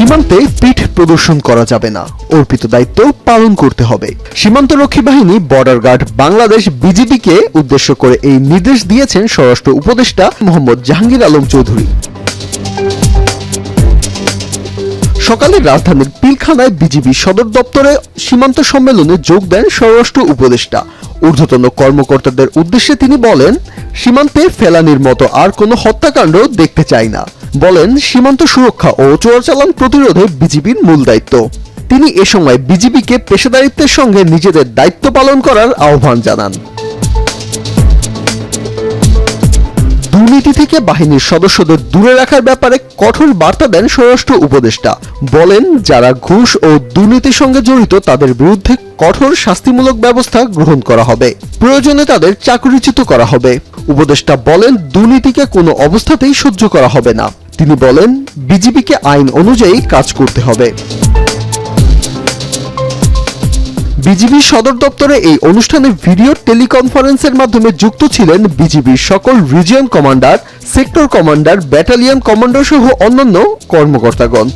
সীমান্তে পিঠ প্রদর্শন করা যাবে না, অর্পিত দায়িত্ব পালন করতে হবে। সীমান্তরক্ষী বাহিনী বর্ডার গার্ড বাংলাদেশ বিজিবিকে উদ্দেশ্য করে এই নির্দেশ দিয়েছেন স্বরাষ্ট্র উপদেষ্টা মোহাম্মদ জাহাঙ্গীর আলম চৌধুরী। সকালে রাজধানীর পিলখানায় বিজিবি সদর দপ্তরে সীমান্ত সম্মেলনে যোগ দেন স্বরাষ্ট্র উপদেষ্টা। ঊর্ধ্বতন কর্মকর্তাদের উদ্দেশ্যে তিনি বলেন, সীমান্তে ফেলানির মতো আর কোনো হত্যাকাণ্ড দেখতে চাই না। বলেন, সীমান্ত সুরক্ষা ও চোরাচালান প্রতিরোধে বিজিবির মূল দায়িত্ব। তিনি এ সময় বিজিবিকে পেশাদারিত্বের সঙ্গে নিজেদের দায়িত্ব পালন করার আহ্বান জানান। দুর্নীতি থেকে বাহিনীর সদস্যদের দূরে রাখার ব্যাপারে কঠোর বার্তা দেন স্বরাষ্ট্র উপদেষ্টা। বলেন, যারা ঘুষ ও দুর্নীতির সঙ্গে জড়িত তাদের বিরুদ্ধে কঠোর শাস্তিমূলক ব্যবস্থা গ্রহণ করা হবে, প্রয়োজনে তাদের চাকরিচ্যুত করা হবে। উপদেষ্টা বলেন, দুর্নীতিকে কোনো অবস্থাতেই সহ্য করা হবে না। তিনি বলেন, বিজিবিকে আইন অনুযায়ী কাজ করতে হবে। বিজিবি সদর দপ্তরে এই অনুষ্ঠানে ভিডিও টেলিকনফারেন্সের মাধ্যমে যুক্ত ছিলেন বিজিবির সকল region commander, sector commander, battalion commander সহ অন্যান্য কর্মকর্তাগণ।